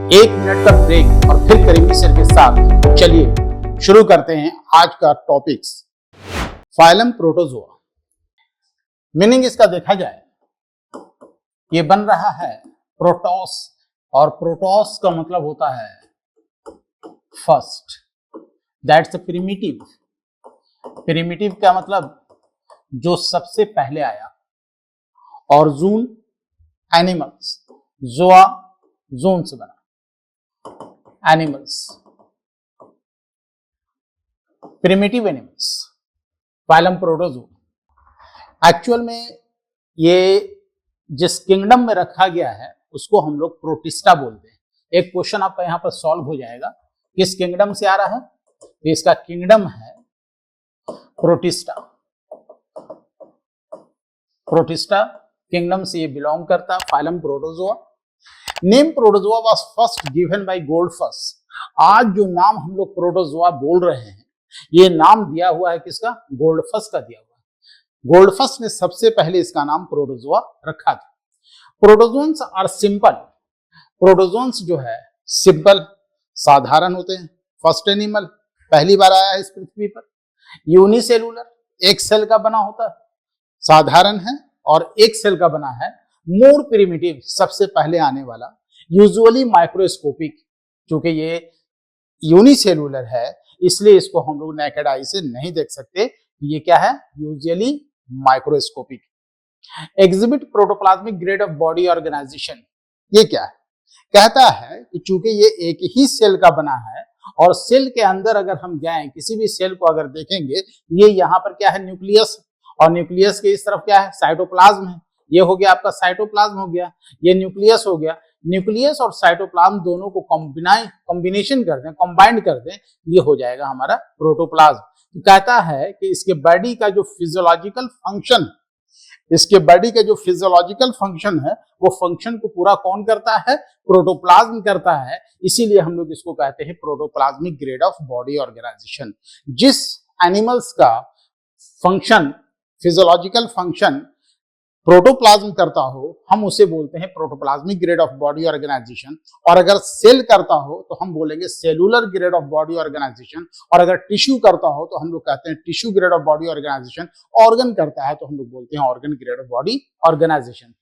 एक मिनट का ब्रेक और फिर करेंगे सर के साथ। चलिए शुरू करते हैं आज का टॉपिक्स। Phylum protozoa. मीनिंग इसका देखा जाए, ये बन रहा है प्रोटोस, और प्रोटोस का मतलब होता है फर्स्ट, दैट्स प्रिमिटिव। प्रिमिटिव का मतलब जो सबसे पहले आया, और जून एनिमल्स, जोआ जोन से बना, animals, primitive animals, phylum protozoa. Actual में ये जिस किंगडम में रखा गया है उसको हम लोग प्रोटिस्टा बोलते हैं। एक क्वेश्चन आपका यहाँ पर सॉल्व हो जाएगा, किस किंगडम से आ रहा है, तो इसका किंगडम है प्रोटिस्टा। प्रोटिस्टा किंगडम से ये बिलोंग करता है, phylum protozoa. Name protozoa was first given by Goldfuss. आज जो नाम हम लोग प्रोटोजोआ बोल रहे हैं, ये नाम दिया हुआ है किसका, गोल्डफस का दिया हुआ है। गोल्डफस ने सबसे पहले इसका नाम प्रोटोजोआ रखा था। Protozoans are simple. प्रोटोजोन्स जो है सिंपल, साधारण होते हैं। फर्स्ट एनिमल पहली बार आया है इस पृथ्वी पर। यूनिसेलुलर, एक सेल का बना होता है, साधारण है और एक सेल का बना है। मोर प्रिमिटिव, सबसे पहले आने वाला। यूजुअली माइक्रोस्कोपिक, क्योंकि ये यूनिसेलुलर है इसलिए इसको हम लोग नेकेड आई से नहीं देख सकते। ये क्या है, usually microscopic. Exhibit protoplasmic grade of body organisation. ये क्या है, कहता है कि चूंकि ये एक ही सेल का बना है, और सेल के अंदर अगर हम जाएं, किसी भी सेल को अगर देखेंगे, ये यहाँ पर क्या है, न्यूक्लियस, और न्यूक्लियस के इस तरफ क्या है, साइटोप्लाज्म है। ये हो गया आपका साइटोप्लाज्म हो गया, ये न्यूक्लियस हो गया। न्यूक्लियस और साइटोप्लाज्म दोनों को कॉम्बिनेशन कर दें, कंबाइंड कर दें, ये हो जाएगा हमारा प्रोटोप्लाज्म। तो कहता है कि इसके बॉडी का जो फिजियोलॉजिकल फंक्शन, इसके बॉडी का जो फिजियोलॉजिकल फंक्शन है, वो फंक्शन को पूरा कौन करता है, प्रोटोप्लाज्म करता है। इसीलिए हम लोग इसको कहते हैं protoplasmic grade of body organisation. जिस एनिमल्स का फंक्शन, फिजियोलॉजिकल फंक्शन प्रोटोप्लाज्म करता हो, हम उसे बोलते हैं protoplasmic grade of body organisation. और अगर सेल करता हो तो हम बोलेंगे cellular grade of body organisation. और अगर टिश्यू करता हो तो हम लोग कहते हैं tissue grade of body organisation. Organ करता है तो हम लोग बोलते हैं organ grade of body organisation.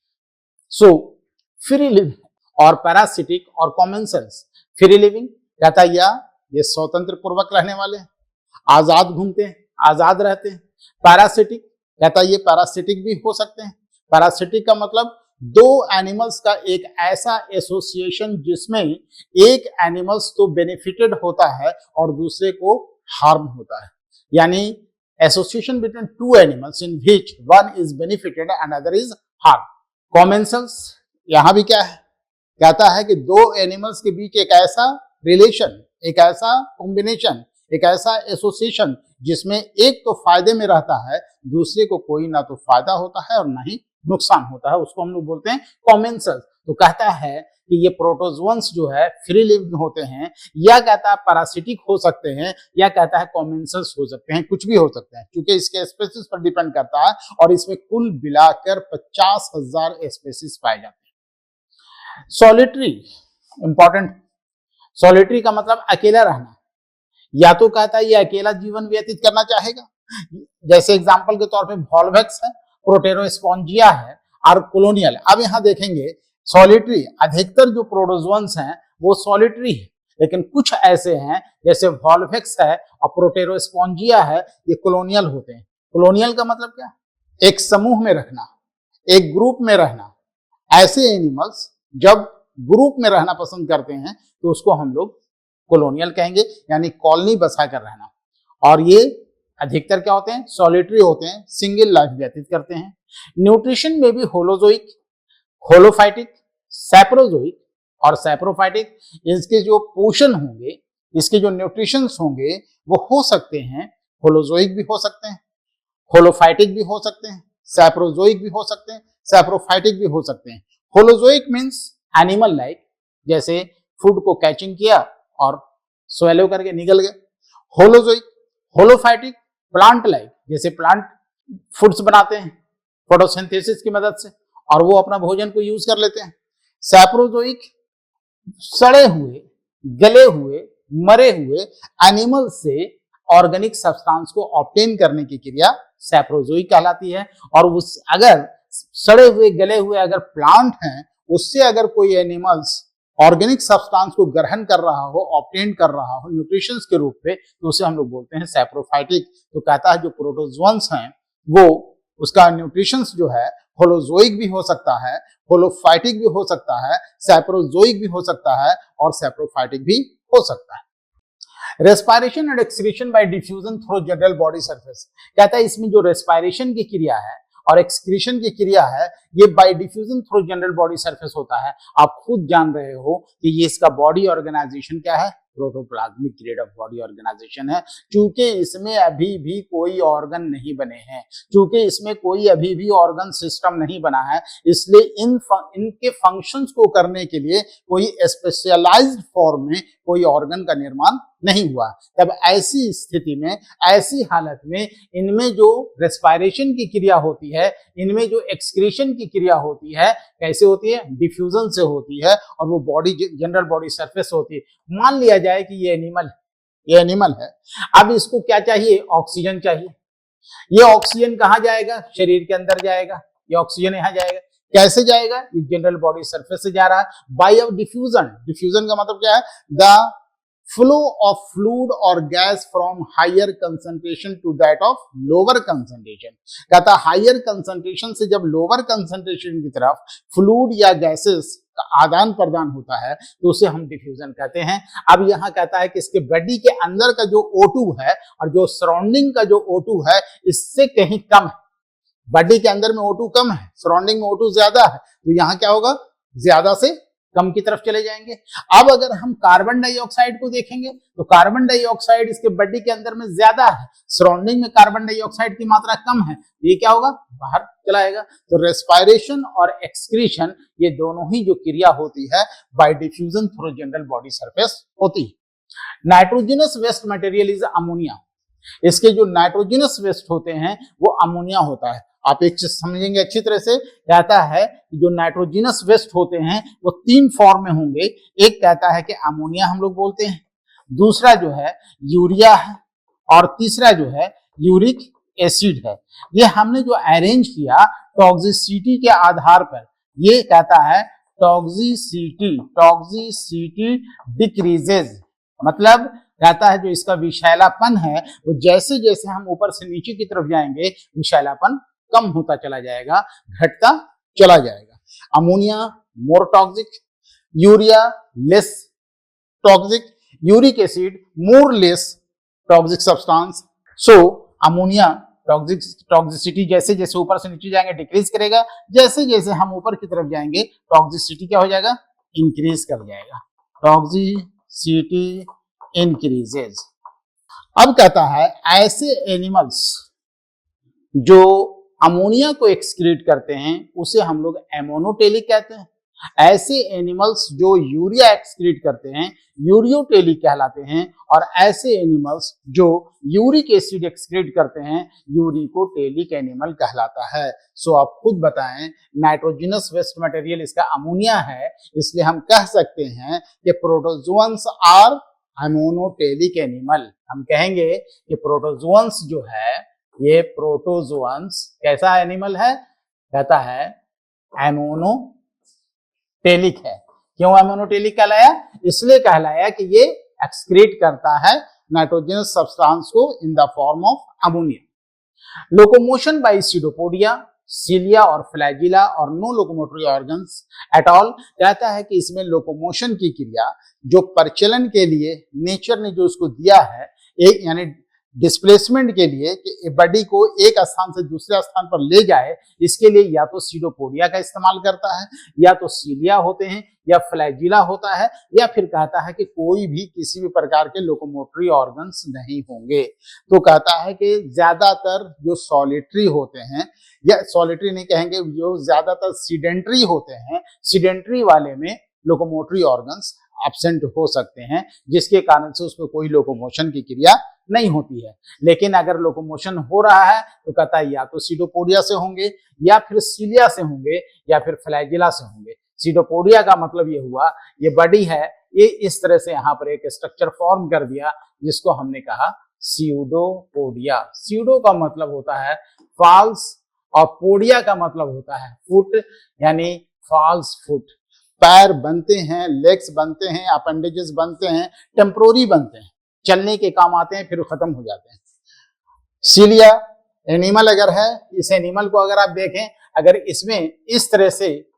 So free living और पैरासिटिक और कॉमन सेल्स। फ्री लिविंग कहता है ये स्वतंत्र पूर्वक रहने वाले हैं, आजाद घूमते हैं, आजाद रहते हैं। पैरासिटिक कहता है ये पैरासिटिक भी हो सकते हैं। पैरासिटिक का मतलब दो एनिमल्स का एक ऐसा एसोसिएशन जिसमें एक एनिमल्स तो बेनिफिटेड होता है और दूसरे को हार्म होता है, यानी association between two animals in which one is benefited and other is harm. Commensals, यहां भी क्या है, कहता है कि दो एनिमल्स के बीच एक ऐसा रिलेशन, एक ऐसा कॉम्बिनेशन, एक ऐसा एसोसिएशन जिसमें एक तो फायदे में रहता है, दूसरे को कोई ना तो फायदा होता है और ना ही नुकसान होता है, उसको हम लोग बोलते हैं कॉमेंसल्स। तो कहता है कि ये प्रोटोजोन्स जो है फ्री लिविंग होते हैं, या कहता है पैरासिटिक हो सकते हैं, या कहता है कॉमेंसल्स हो सकते हैं, कुछ भी हो सकते हैं, क्योंकि इसके स्पेसीज पर डिपेंड करता है। और इसमें कुल मिलाकर 50,000 स्पेसीज पाए जाते हैं। Solitary, important. सॉलिटरी का मतलब अकेला रहना, या तो कहता है ये अकेला जीवन व्यतीत करना चाहेगा, जैसे एग्जांपल के तौर पे वॉल्वैक्स है, प्रोटेरोस्पोंजिया है और कोलोनियल। अब यहां देखेंगे सॉलिटरी, अधिकतर जो प्रोटोजोन्स हैं वो सॉलिटरी है, लेकिन कुछ ऐसे हैं जैसे वॉल्वैक्स है और प्रोटेरोस्पोंजिया है, ये कोलोनियल होते हैं। कोलोनियल का मतलब क्या, एक समूह में रखना, एक ग्रुप में रहना। ऐसे एनिमल्स जब ग्रुप में रहना पसंद करते हैं तो उसको हम लोग कोलोनियल कहेंगे, यानी कॉलोनी बसा कर रहना। और ये अधिकतर क्या होते हैं, सॉलिटरी होते हैं, सिंगल लाइफ व्यतीत करते हैं। न्यूट्रिशन में भी होलोजोइक, होलोफाइटिक, सैप्रोजोइक और सैप्रोफाइटिक। इसके जो पोषण होंगे, इसके जो न्यूट्रिशंस होंगे वो हो सकते हैं होलोजोइक भी हो सकते हैं, होलोफाइटिक भी हो सकते हैं, सैप्रोजोइक भी हो सकते हैं, सैप्रोफाइटिक भी हो सकते हैं। होलोजोइक मीन्स एनिमल लाइक, जैसे फूड को कैचिंग किया और स्वेलो करके निकल गए। होलोजोइक। होलोफाइटिक प्लांट लाइक, जैसे प्लांट फूड्स बनाते हैं फोटोसिंथेसिस की मदद से और वो अपना भोजन को यूज कर लेते हैं। सैप्रोजोइक सड़े हुए, गले हुए, मरे हुए एनिमल से ऑर्गेनिक सब्सटेंस को ऑब्टेन करने की क्रिया सैप्रोजोइक कहलाती है। और उस अगर सड़े हुए गले हुए अगर प्लांट हैं, उससे अगर कोई एनिमल्स ऑर्गेनिक सब्सटेंस को ग्रहण कर रहा हो, ऑब्टेन कर रहा हो न्यूट्रिशंस के रूप में, तो उसे हम लोग बोलते हैं सैप्रोफाइटिक। तो कहता है जो प्रोटोजोअन्स हैं वो उसका न्यूट्रिशंस जो है होलोजोइक भी हो सकता है, होलोफाइटिक भी हो सकता है, सैप्रोजोइक भी हो सकता है और सैप्रोफाइटिक भी हो सकता है। Respiration and excretion bye diffusion through general body surface, कहता है इसमें जो रेस्पायरेशन की क्रिया है और एक्सक्रीशन की क्रिया है ये bye diffusion through general body surface होता है। आप खुद जान रहे हो कि ये इसका बॉडी ऑर्गेनाइजेशन क्या है, protoplasmic grade of body organisation है। चूंकि इसमें अभी भी कोई ऑर्गन नहीं बने हैं, चूंकि इसमें कोई अभी भी ऑर्गन सिस्टम नहीं बना है, इसलिए इनके फंक्शंस को करने के लिए कोई स्पेशलाइज्ड फॉर्म में कोई ऑर्गन का निर्माण नहीं हुआ। तब ऐसी स्थिति में, ऐसी हालत में इनमें जो रेस्पायरेशन की क्रिया होती है, इनमें जो एक्सक्रीशन की क्रिया होती है, कैसे होती है, डिफ्यूजन से होती है और वो बॉडी जनरल बॉडी सरफेस होती है। मान लिया जाए कि ये एनिमल है, अब इसको क्या चाहिए, ऑक्सीजन चाहिए। ये ऑक्सीजन कहां जाएगा, शरीर के अंदर जाएगा। ये ऑक्सीजन यहां जाएगा, कैसे जाएगा, ये जनरल बॉडी सरफेस से जा रहा है बाय डिफ्यूजन। डिफ्यूजन का मतलब क्या है, द फ्लो ऑफ फ्लूइड और gas from higher concentration to that of lower concentration. कहता हायर कंसंट्रेशन से जब लोअर कंसंट्रेशन की तरफ फ्लूइड या गैसेस का आदान प्रदान होता है तो उसे हम डिफ्यूजन कहते हैं। अब यहां कहता है कि इसके बॉडी के अंदर का जो O2 है और जो सराउंडिंग का जो O2 है इससे कहीं कम है। बॉडी के अंदर में O2 कम है, सराउंडिंग में O2 ज्यादा है, तो यहां क्या होगा, ज्यादा से कम की तरफ चले जाएंगे। अब अगर हम कार्बन डाइऑक्साइड को देखेंगे तो कार्बन डाइऑक्साइड इसके बॉडी के अंदर में ज्यादा है, सराउंडिंग में कार्बन डाइऑक्साइड की मात्रा कम है, ये क्या होगा, बाहर चला जाएगा। तो रेस्पायरेशन और एक्सक्रीशन ये दोनों ही जो क्रिया होती है by diffusion through general body surface होती है। Nitrogenous waste material is ammonia. इसके जो नाइट्रोजनस वेस्ट होते हैं वो अमोनिया होता है। आप एक चीज समझेंगे अच्छी तरह से, कहता है कि जो नाइट्रोजनस वेस्ट होते हैं वो 3 फॉर्म में होंगे। एक कहता है कि अमोनिया हम लोग बोलते हैं, दूसरा जो है यूरिया है और तीसरा जो है यूरिक एसिड है। ये हमने जो अरेंज किया टॉक्सिसिटी के आधार पर, ये कहता है टॉक्सिसिटी डिक्रीजेज, मतलब कहता है जो इसका विषैलापन है वो जैसे जैसे हम ऊपर से नीचे की तरफ जाएंगे विषैलापन कम होता चला जाएगा, घटता चला जाएगा। Ammonia more toxic, urea less toxic, uric acid more less toxic substance. So ammonia toxicity जैसे जैसे ऊपर से नीचे जाएंगे डिक्रीज करेगा, जैसे जैसे हम ऊपर की तरफ जाएंगे टॉक्सिसिटी क्या हो जाएगा, इंक्रीज कर जाएगा। Toxicity increases. अब कहता है ऐसे एनिमल्स जो अमोनिया को एक्सक्रीट करते हैं उसे हम लोग एमोनोटेलिक कहते हैं। ऐसे एनिमल्स जो यूरिया एक्सक्रीट करते हैं यूरियोटेलिक कहलाते हैं, और ऐसे एनिमल्स जो यूरिक एसिड एक्सक्रीट करते हैं यूरिकोटेलिक एनिमल कहलाता है। सो आप खुद बताएं, नाइट्रोजनस वेस्ट मटेरियल इसका अमोनिया है, इसलिए हम कह सकते हैं कि प्रोटोजोअन्स आर एमोनोटेलिक एनिमल। हम कहेंगे कि प्रोटोजोअन्स जो है ये प्रोटोजोअन्स कैसा एनिमल है, कहता है एमोनोटेलिक है। क्यों एमोनोटेलिक कहलाया, इसलिए कहलाया कि ये एक्सक्रीट करता है नाइट्रोजनस सब्सटेंस को in the form of ammonia. Locomotion by pseudopodia, cilia और फ्लैजिला और no locomotory organs at all. कहता है कि इसमें लोकोमोशन की क्रिया जो परिचलन के लिए नेचर ने जो उसको दिया है, एक यानी डिस्प्लेसमेंट के लिए कि बॉडी को एक स्थान से दूसरे स्थान पर ले जाए, इसके लिए या तो सीडोपोडिया का इस्तेमाल करता है, या तो सीलिया होते हैं, या फ्लैजिला होता है, या फिर कहता है कि कोई भी किसी भी प्रकार के लोकोमोटरी ऑर्गन्स नहीं होंगे। तो कहता है कि ज्यादातर जो सॉलिटरी होते हैं, या सॉलिटरी नहीं कहेंगे, जो ज्यादातर सीडेंट्री होते हैं, सीडेंट्री वाले में लोकोमोटरी ऑर्गन्स एब्सेंट हो सकते हैं, जिसके कारण से उसमें कोई लोकोमोशन की क्रिया नहीं होती है। लेकिन अगर लोकोमोशन हो रहा है तो कहता है या तो सीडोपोडिया से होंगे, या फिर सीलिया से होंगे, या फिर फ्लैजिला से होंगे। सीडोपोडिया का मतलब ये हुआ, ये बॉडी है, ये इस तरह से यहाँ पर एक स्ट्रक्चर फॉर्म कर दिया जिसको हमने कहा स्यूडोपोडिया। स्यूडो का मतलब होता है फॉल्स और पोडिया का मतलब होता है फुट, यानी फॉल्स फुट। पैर बनते हैं, लेग्स बनते हैं, अपेंडेजेस बनते हैं, टेम्पोररी बनते हैं, चलने के काम आते हैं फिर खत्म हो जाते हैं। सीलिया एनिमल अगर है, इस एनिमल को अगर आप देखें, अगर इसमें इस तरह से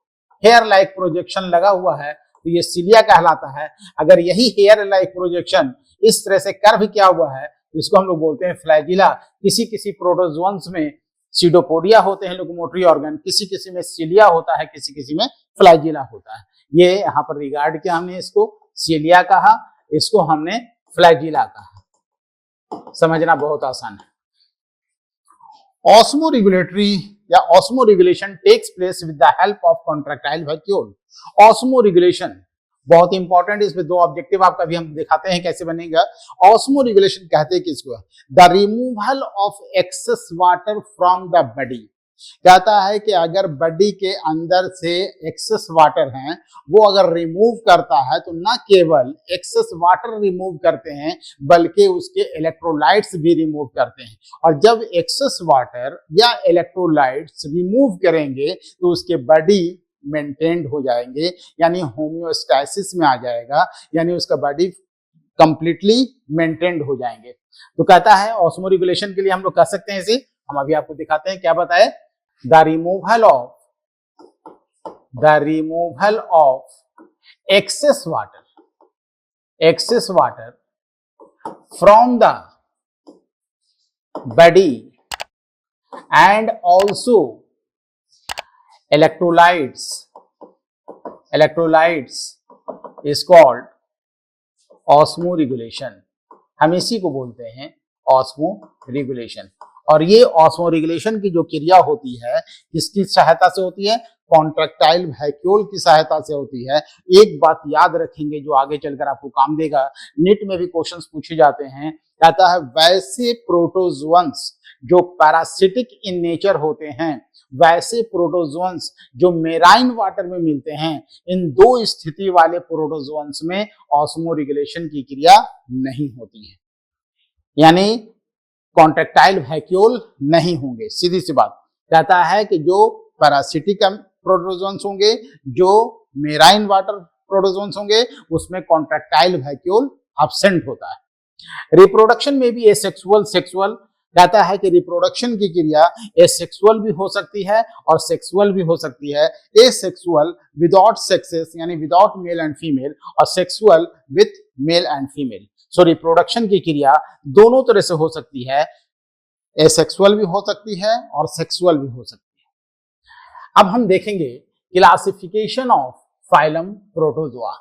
हेयर लाइक प्रोजेक्शन लगा हुआ है तो ये सीलिया कहलाता है। अगर यही हेयर लाइक प्रोजेक्शन इस तरह से कर्व किया हुआ है तो इसको हम लोग बोलते हैं फ्लैजिला। किसी किसी प्रोटोजोअन्स में सीडोपोडिया होते हैं लोकोमोटरी ऑर्गन, किसी किसी में सीलिया होता है, किसी किसी में फ्लैजिला होता है। ये यहाँ पर रिगार्ड किया हमने, इसको सीलिया कहा, इसको हमने फ्लैजिला कहा। समझना बहुत आसान है। ऑस्मो रेगुलेटरी या osmoregulation takes place with the help of contractile vacuole. Osmoregulation बहुत इंपॉर्टेंट, इसमें दो ऑब्जेक्टिव आपका भी हम दिखाते हैं कैसे बनेगा। ऑस्मो रेगुलेशन कहते हैं किसको? The removal of excess water from the body. कहता है कि अगर बॉडी के अंदर से एक्सेस वाटर हैं वो अगर रिमूव करता है तो न केवल एक्सेस वाटर रिमूव करते हैं बल्कि उसके इलेक्ट्रोलाइट्स भी रिमूव करते हैं। और जब एक्सेस वाटर या इलेक्ट्रोलाइट्स रिमूव करेंगे तो उसके बॉडी मेंटेन्ड हो जाएंगे, यानी होम्योस्टैसिस में आ जाएगा, यानी उसका बॉडी कंप्लीटली मेंटेन्ड हो जाएंगे। तो कहता है ऑस्मो रेगुलेशन के लिए हम लोग कह सकते हैं इसे, हम अभी आपको दिखाते हैं क्या बताए। The removal of excess water from the body and also electrolytes is called osmo regulation. हम इसी को बोलते हैं ऑस्मो रेगुलेशन। और ये ऑस्मो रेगुलेशन की जो क्रिया होती है किसकी सहायता से होती है? कॉन्ट्रैक्टाइल वैक्यूल की सहायता से होती है। एक बात याद रखेंगे जो आगे चलकर आपको काम देगा, नीट में भी क्वेश्चंस पूछे जाते हैं। कहता है वैसे प्रोटोजोअन्स जो पैरासिटिक इन नेचर होते हैं, वैसे प्रोटोजोअन्स जो मेराइन वाटर में मिलते हैं, इन दो स्थिति वाले प्रोटोजोअन्स में ऑस्मो रेगुलेशन की क्रिया नहीं होती है, यानी कॉन्ट्रैक्टाइल वैक्यूल नहीं होंगे। सीधी सी बात कहता है कि जो पैरासिटिक प्रोटोजोअन्स होंगे, जो मेराइन वाटर प्रोटोजोअन्स होंगे, उसमें कॉन्ट्रैक्टाइल वैक्यूल एब्सेंट होता है। रिप्रोडक्शन में भी सेक्सुअल कहता है कि रिप्रोडक्शन की क्रिया एसेक्सुअल भी हो सकती है और सेक्सुअल भी हो सकती है। एसेक्सुअल विदाउट सेक्सेस यानी विदाउट मेल एंड फीमेल, और sexual with male and female. So reproduction की क्रिया दोनों तरह से हो सकती है, एसेक्सुअल भी हो सकती है और सेक्सुअल भी हो सकती है। अब हम देखेंगे classification of phylum protozoa.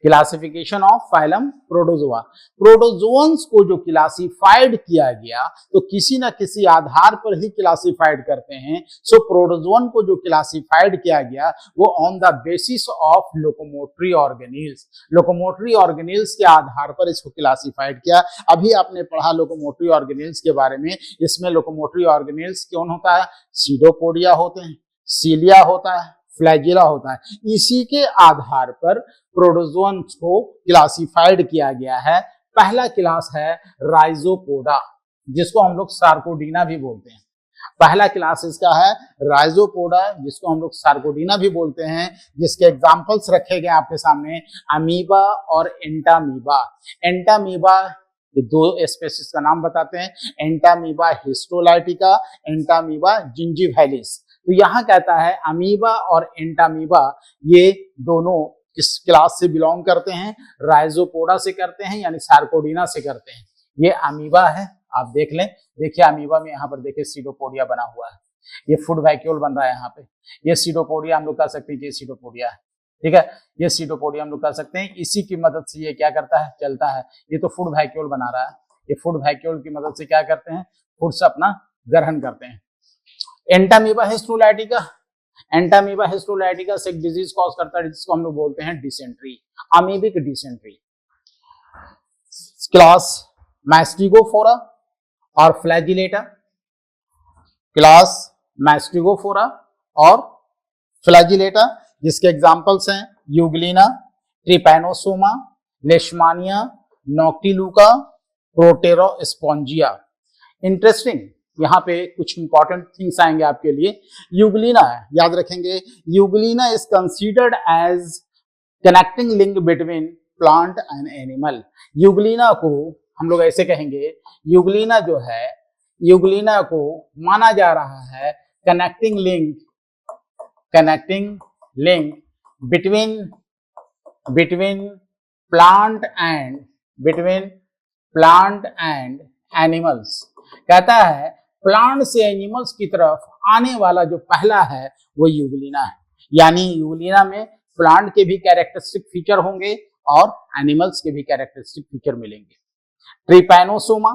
Classification of phylum protozoa. Protozoans को जो क्लासिफाइड किया गया तो किसी न किसी आधार पर ही क्लासिफाइड करते हैं। सो प्रोटोजोअन को जो क्लासिफाइड किया गया वो on the basis of locomotory organelles. Locomotory organelles के आधार पर इसको क्लासिफाइड किया। अभी आपने पढ़ा लोकोमोटरी ऑर्गेनिल्स के बारे में। इसमें लोकोमोटरी ऑर्गेनिल्स कौन होता है? सीडोपोडिया होते हैं, सीलिया होता है, फ्लैजिला होता है। इसी के आधार पर प्रोटोजोअन्स को क्लासिफाइड किया गया है। पहला क्लास है राइजोपोडा, जिसको हम लोग सार्कोडीना भी बोलते हैं। पहला क्लास इसका है राइजोपोडा, जिसको हम लोग सार्कोडीना भी बोलते हैं, जिसके एग्जांपल्स रखे गए आपके सामने, अमीबा और एंटामीबा। एंटामीबा ये दो स्पेसीज का नाम बताते हैं, एंटामीबा हिस्टोलाइटिका, एंटामीबा जिंजीवैलिस। तो यहां कहता है अमीबा और एंटामीबा ये दोनों किस क्लास से बिलोंग करते हैं? राइजोपोडा से करते हैं, यानी सार्कोडीना से करते हैं। ये अमीबा है, आप देख लें। देखिए अमीबा में यहाँ पर देखिए सीडोपोडिया बना हुआ है, ये फूड वैक्यूल बन रहा है यहाँ पे। ये सीडोपोडिया हम लोग कह सकते हैं, ये सीडोपोडिया है, ठीक है। ये सीडोपोडिया हम लोग कह सकते हैं। इसी की मदद से ये क्या करता है? चलता है। ये तो फूड वैक्यूल बना रहा है, ये फूड वैक्यूल की मदद से क्या करते हैं? फूड से अपना ग्रहण करते हैं। एंटामीबा हिस्टोलाइटिका, एंटामीबा हिस्टोलाइटिका से एक डिजीज कॉज करता है जिसको हम लोग बोलते हैं डिसेंट्री, अमीबिक डिसेंट्री। क्लास मैस्टिगोफोरा और फ्लैजिलेटा, क्लास मैस्टिगोफोरा और फ्लैजिलेटा। जिसके एग्जांपल्स हैं यूग्लिना, ट्रिपैनोसोमा, लेशमानिया, नॉक्टिलुका, प्रोटेरोस्पोंजिया। इंटरेस्टिंग, यहाँ पे कुछ इंपॉर्टेंट थिंग्स आएंगे आपके लिए। यूग्लिना याद रखेंगे, Euglena is considered as connecting link between plant and animal. Euglena को हम लोग ऐसे कहेंगे, यूग्लिना जो है, यूग्लिना को माना जा रहा है connecting link between plant and animals. कहता है प्लांट से एनिमल्स की तरफ आने वाला जो पहला है वो यूग्लिना है। यानी यूग्लिना में प्लांट के भी कैरेक्टरिस्टिक फीचर होंगे और एनिमल्स के भी कैरेक्टरिस्टिक फीचर मिलेंगे। ट्रिपैनोसोमा,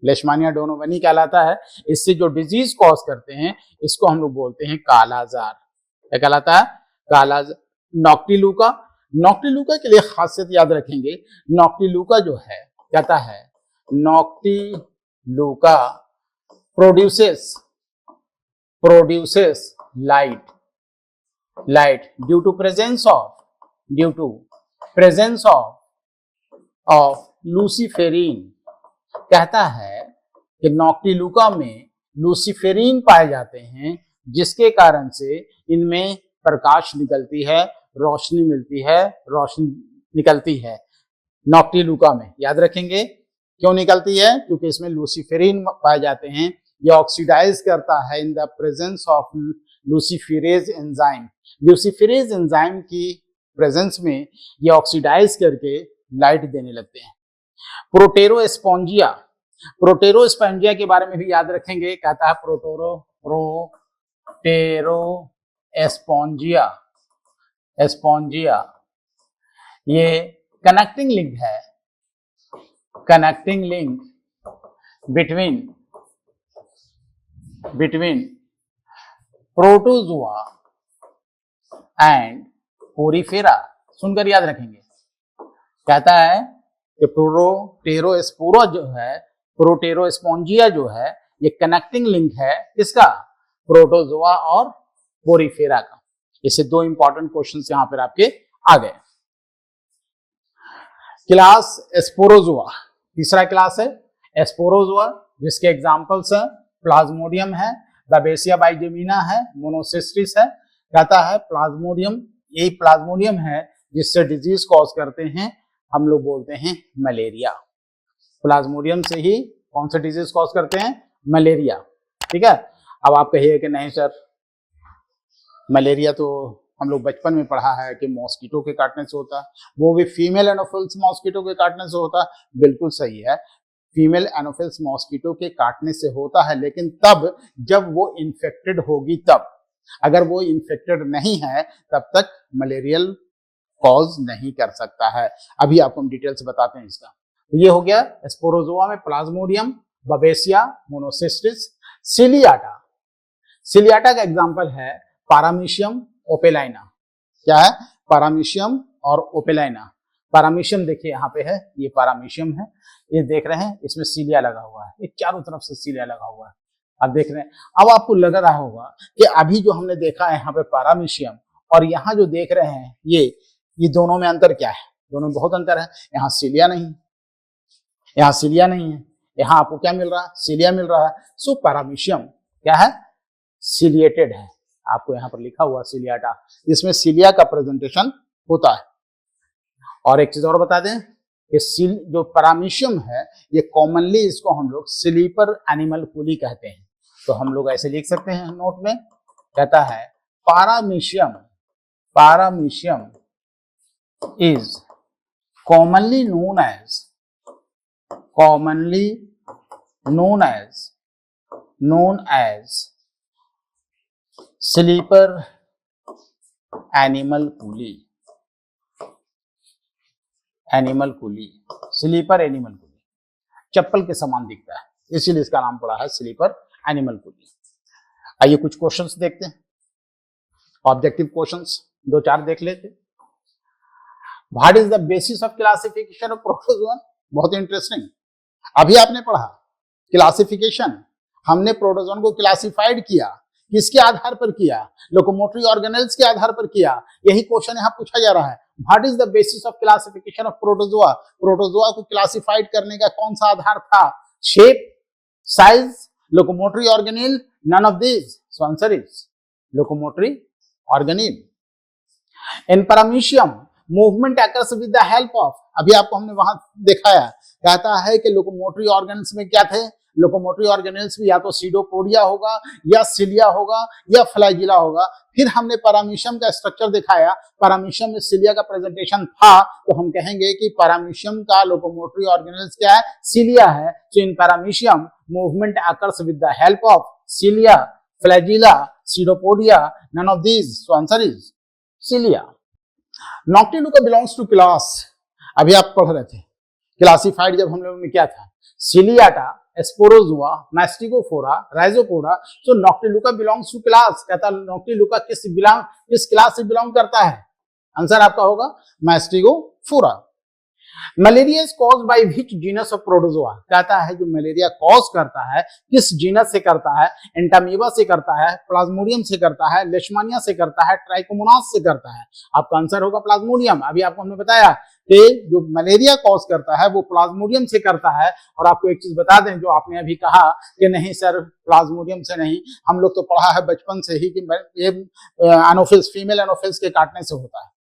लेशमानिया डोनोवनी कहलाता है। इससे जो डिजीज कॉज करते हैं इसको हम लोग बोलते हैं कालाजार। क्या कहलाता है? कालाजार। नॉक्टिलुका के लिए खासियत याद रखेंगे, नॉक्टिलुका जो है, कहता है noctiluca produces light due to presence of luciferin. कहता है कि नॉक्टिलुका में लूसीफेरिन पाए जाते हैं, जिसके कारण से इनमें प्रकाश निकलती है, रोशनी मिलती है, रोशनी निकलती है नॉक्टिलुका में। याद रखेंगे क्यों निकलती है? क्योंकि इसमें लूसीफेरिन पाए जाते हैं। यह ऑक्सीडाइज करता है in the presence of luciferase enzyme. Luciferase enzyme की प्रेजेंस में ये ऑक्सीडाइज करके लाइट देने लगते हैं। प्रोटेरोस्पोंजिया के बारे में भी याद रखेंगे। कहता है प्रोटेरोस्पोंजिया ये connecting link between protozoa and Porifera. सुनकर याद रखेंगे। कहता है कि प्रोटेरोस्पोंजिया जो है ये कनेक्टिंग लिंक है किसका? प्रोटोजोआ और पोरीफेरा का। इससे दो इंपॉर्टेंट क्वेश्चंस यहां पर आपके आ गए। क्लास स्पोरोजोआ, तीसरा क्लास है स्पोरोजोआ, जिसके एग्जांपल्स हैं प्लाज्मोडियम है, बबेसिया बाइजेमिना है, मोनोसिस्टिस है। कहता है प्लाज्मोडियम, यही प्लाज्मोडियम है जिससे डिजीज कॉज करते हैं, हम लोग बोलते हैं मलेरिया। प्लाज्मोडियम से ही कौन सा डिजीज कॉज करते हैं? मलेरिया। ठीक है। अब आप कहिए कि नहीं सर, मलेरिया तो हम लोग बचपन में पढ़ा है कि मॉस्किटो के काटने से होता है, वो भी फीमेल एनोफिल्स मॉस्किटो के काटने से होता है। बिल्कुल सही है, फीमेल एनोफिल्स मॉस्किटो के काटने से होता है, लेकिन तब जब वो इन्फेक्टेड होगी तब। अगर वो इन्फेक्टेड नहीं है तब तक मलेरियल कॉज नहीं कर सकता है। अभी आपको हम डिटेल से बताते हैं इसका। तो ये हो गया स्पोरोजोआ में प्लाज्मोडियम, बबेसिया, मोनोसिस्टिस, सिलियाटा का एग्जांपल है पारामीशियम ओपेलाइना। क्या है? पारामीशियम और ओपेलाइना। पारामीशियम देखिए यहाँ पे है, ये पारामीशियम है, ये देख रहे हैं इसमें सीलिया लगा हुआ है, ये चारों तरफ से सीलिया लगा हुआ है, आप देख रहे हैं। अब आपको लग रहा होगा कि अभी जो हमने देखा है यहाँ पे पारामीशियम और यहाँ जो देख रहे हैं ये दोनों में अंतर क्या है? दोनों में बहुत अंतर है। यहाँ सीलिया नहीं है, यहाँ आपको क्या मिल रहा है? सीलिया मिल रहा है। सो पारामीशियम क्या है? सीलिएटेड है। आपको यहाँ पर लिखा हुआ सीलियाटा, इसमें सीलिया का प्रेजेंटेशन होता है। और एक चीज और बता दें कि जो पारामीशियम है ये कॉमनली इसको हम लोग स्लीपर एनिमल कूली कहते हैं। तो हम लोग ऐसे लिख सकते हैं नोट में, कहता है paramecium is commonly known as sleeper animal coolie। Sleeper animal coolie चप्पल के समान दिखता है, इसीलिए इसका नाम पड़ा है स्लीपर एनिमल कूली। आइए कुछ क्वेश्चंस देखते हैं, ऑब्जेक्टिव क्वेश्चंस दो चार देख लेते। What is the basis of classification of protozoa? बहुत इंटरेस्टिंग। अभी आपने पढ़ा क्लासिफिकेशन, हमने प्रोटोजोन को क्लासिफाइड किया किसके आधार पर किया? लोकोमोटरी ऑर्गेनेल्स के आधार पर किया। यही क्वेश्चन यहाँ पूछा जा रहा है। What is the basis of classification of protozoa? Protozoa को क्लासिफाइड करने का कौन सा आधार था? Shape, size, locomotory organelle, none of this. So answer is locomotory organelle. In paramecium movement occurs with the help of, अभी आपको हमने वहां दिखाया, कहता है कि लोकोमोटरी ऑर्गेन्स में क्या थे? लोकोमोटरी ऑर्गेनेल्स में या तो सीडोपोडिया होगा, या सिलिया होगा, या फ्लैजिला होगा। फिर हमने पैरामीशियम का स्ट्रक्चर दिखाया, पैरामीशियम में सिलिया का प्रेजेंटेशन था, तो हम कहेंगे कि पैरामीशियम का लोकोमोटरी ऑर्गेनेल्स क्या है? सिलिया है। So in paramecium movement occurs with the help of cilia, flagella, pseudopodia, none of these. So answer is cilia. Noctiluca belongs to class, अभी आप पढ़ रहे थे क्लासिफाइड जब हम लोगों ने क्या था? सिलियाटा, स्पोरोजुआ, मैस्टिगोफोरा, Rhizopoda. So नॉक्टिलुका belongs to class, कहता नॉक्टिलुका किस क्लास से बिलोंग करता है? आंसर आपका होगा mastigophora. Malaria is caused by which genus of protozoa, कहता है जो मलेरिया कॉज करता है किस जीनस से करता है? एंटामीबा से करता है, प्लाज्मोडियम से करता है, लेशमानिया से करता है, ट्राइकोमोनास से करता है। आपका आंसर होगा प्लाज्मोडियम। अभी आपको हमने बताया कि जो मलेरिया कॉज करता है वो प्लाज्मोडियम से करता है। और आपको एक चीज बता दें, जो आपने अभी कहा कि नहीं सर प्लाज्मोडियम से नहीं, हम लोग तो पढ़ा है बचपन से ही कि ये एनोफिल्स, फीमेल एनोफिल्स के काटने से होता है।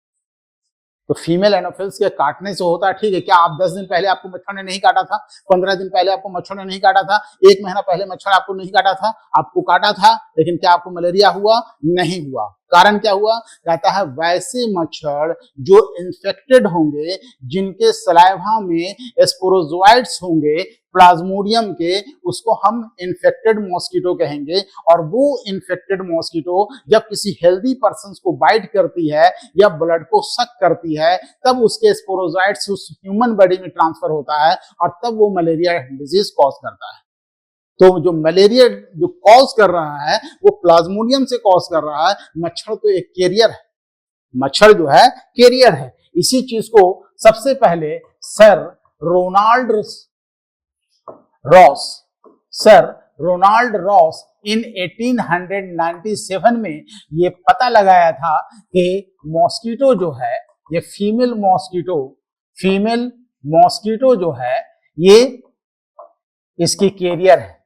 तो फीमेल एनोफिल्स के काटने से होता है, ठीक है। क्या आप 10 दिन पहले आपको मच्छर ने नहीं काटा था? 15 दिन पहले आपको मच्छर ने नहीं काटा था? 1 महीना पहले मच्छर आपको नहीं काटा था? आपको काटा था, लेकिन क्या आपको मलेरिया हुआ? नहीं हुआ। कारण क्या हुआ? कहता है वैसे मच्छर जो इन्फेक्टेड होंगे, जिनके सलाइवा में स्पोरोजोइट्स होंगे प्लाज्मोडियम के, उसको हम इन्फेक्टेड मॉस्किटो कहेंगे। और वो इन्फेक्टेड मॉस्किटो जब किसी हेल्दी पर्सन को बाइट करती है या ब्लड को सक करती है, तब उसके स्पोरोजोइट्स उस ह्यूमन बॉडी में ट्रांसफर होता है और तब वो मलेरिया डिजीज कॉज करता है। तो जो मलेरिया जो कॉज कर रहा है वो प्लाज्मोडियम से कॉज कर रहा है। मच्छर तो एक कैरियर है, मच्छर जो है कैरियर है। इसी चीज को सबसे पहले सर रोनाल्ड रॉस इन 1897 में ये पता लगाया था कि मॉस्किटो जो है, ये फीमेल मॉस्किटो जो है, ये इसकी कैरियर है।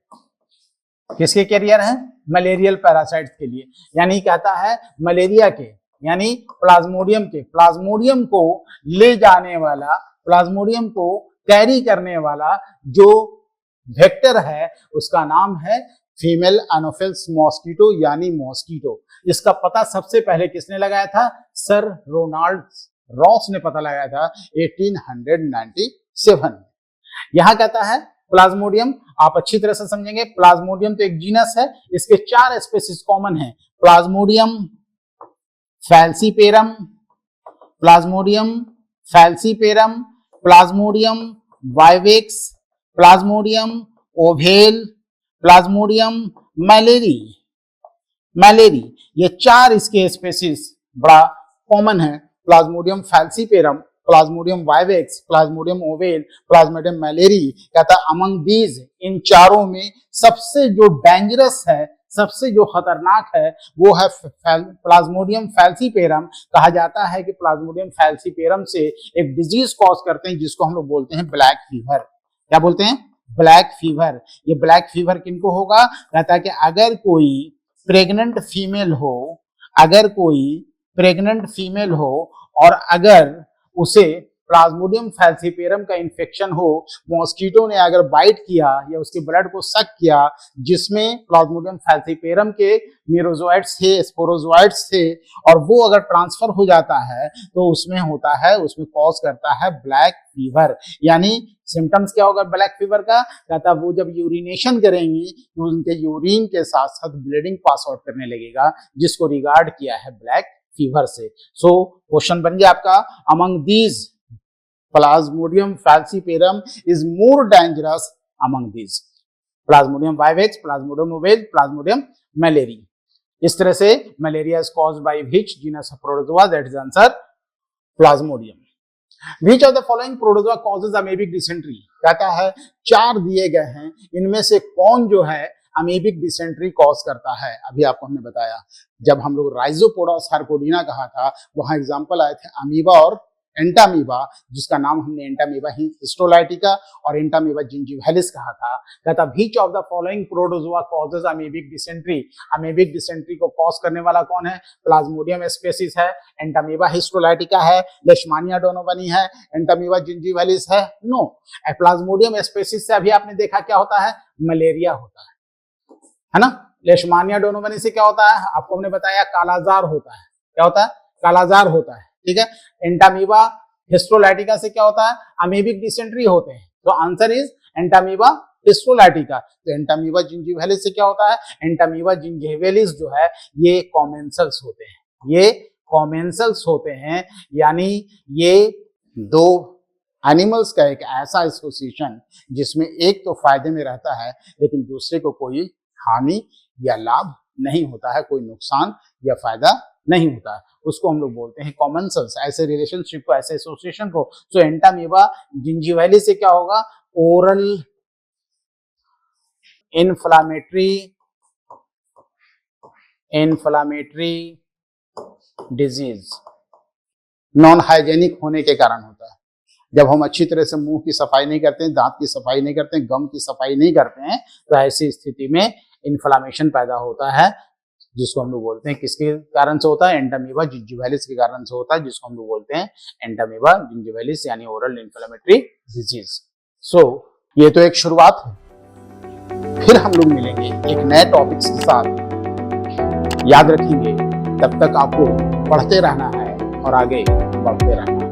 किसके कैरियर है? मलेरियल पैरासाइट्स के लिए। यानी कहता है मलेरिया के, यानी प्लाज्मोडियम को ले जाने वाला, प्लाज्मोडियम को कैरी करने वाला जो वेक्टर है उसका नाम है फीमेल एनोफिल्स मॉस्किटो, यानी मॉस्किटो। इसका पता सबसे पहले किसने लगाया था? सर रोनाल्ड रॉस ने पता लगाया था 1897 में। यहां कहता है प्लाज्मोडियम, आप अच्छी तरह से समझेंगे। प्लाज्मोडियम तो एक जीनस है, इसके 4 स्पीसीज कॉमन है। Plasmodium falciparum, plasmodium vivax, plasmodium ovale, plasmodium malariae. ये 4 इसके स्पीसीज बड़ा कॉमन है। Plasmodium falciparum, plasmodium vivax, plasmodium ovale, plasmodium malariae. कहता अमंग दीज, इन चारों में सबसे जो डेंजरस है, सबसे जो खतरनाक है वो है प्लाज्मोडियम फैल्सीपेरम। कहा जाता है कि प्लाज्मोडियम फैल्सीपेरम से एक डिजीज कॉज करते हैं जिसको हम लोग बोलते हैं ब्लैक फीवर। क्या बोलते हैं? Black fever. ये ब्लैक फीवर किनको होगा? कहता है कि अगर कोई प्रेग्नेंट फीमेल हो और अगर उसे प्लाज्मोडियम फैल्सीपेरम का इन्फेक्शन हो, मॉस्किटो ने अगर बाइट किया या उसके ब्लड को सक किया जिसमें प्लाज्मोडियम फैल्सीपेरम के मीरोजोइट्स थे, स्पोरोजोइट्स थे, और वो अगर ट्रांसफर हो जाता है तो उसमें कॉज करता है ब्लैक फीवर। यानी सिम्टम्स क्या होगा ब्लैक फीवर का? कहता वो जब यूरिनेशन करेंगी तो उनके यूरिन के साथ साथ ब्लीडिंग पास आउट करने लगेगा, जिसको रिगार्ड किया है ब्लैक फीवर से। सो क्वेश्चन बन गया आपका, among these plasmodium falciparum is more dangerous among these. Plasmodium vivax, plasmodium ovale, plasmodium malariae. इस तरह से malaria is caused by which genus of protozoa? That is answer plasmodium. Which of the following protozoa causes amoebic dysentery? कहता है 4 दिए गए हैं, इनमें से कौन जो है अमीबिक डिसेंट्री कॉज करता है। अभी आपको हमने बताया, जब हम लोग राइजोपोडा सार्कोडिना कहा था, वहां एग्जांपल आए थे अमीबा और एंटामीबा, जिसका नाम हमने एंटामीबा हिस्टोलाइटिका और एंटामीबा जिंजिवालिस कहा था। कहता which of the following protozoa causes amoebic dysentery. Amoebic dysentery को कॉज करने वाला कौन है? प्लाज्मोडियम स्पेसिस है, एंटामीबा हिस्टोलाइटिका है, लेशमानिया डोनोवनी है, एंटामीबा जिंजिवालिस है। नो, प्लाज्मोडियम स्पेसिस से अभी आपने देखा क्या होता है? मलेरिया होता है ना। लेशमानिया डोनोवनी से क्या होता है? आपको हमने बताया कालाजार होता है। क्या होता है? कालाजार होता है। ठीक है। एंटामीबा हिस्टोलाइटिका से क्या होता है? अमीबिक डिसेंट्री होते हैं। तो आंसर इज एंटामीबा हिस्टोलाइटिका। तो एंटामीबा जिंजिवालिस से क्या होता है? एंटामीबा जिंजिवालिस जो है ये कॉमेंसल्स होते हैं। ये कॉमेंसल्स होते हैं, यानी ये दो एनिमल्स का एक ऐसा एसोसिएशन जिसमें एक तो फायदे में रहता है लेकिन दूसरे को कोई हानि या लाभ नहीं होता है, कोई नुकसान या फायदा नहीं होता है, उसको हम लोग बोलते हैं कॉमेंसल्स। ऐसे रिलेशनशिप को, ऐसे एसोसिएशन को। सो एंटामीबा जिंजिवालिस से क्या होगा? Oral inflammatory disease, non hygienic होने के कारण होता है। जब हम अच्छी तरह से मुंह की सफाई नहीं करते हैं, दांत की सफाई नहीं करते हैं, गम की सफाई नहीं करते हैं, तो ऐसी स्थिति में इन्फ्लामेशन पैदा होता है, जिसको हम लोग बोलते हैं किसके कारण से होता है? एंटामीबा जिंजिवालिस के कारण से होता है, जिसको हम लोग बोलते हैं एंटामीबा जिंजिवालिस, यानी ओरल इन्फ्लेमेटरी डिजीज। सो ये तो एक शुरुआत है, फिर हम लोग मिलेंगे एक नए टॉपिक्स के साथ। याद रखेंगे, तब तक आपको पढ़ते रहना है और आगे बढ़ते रहना है।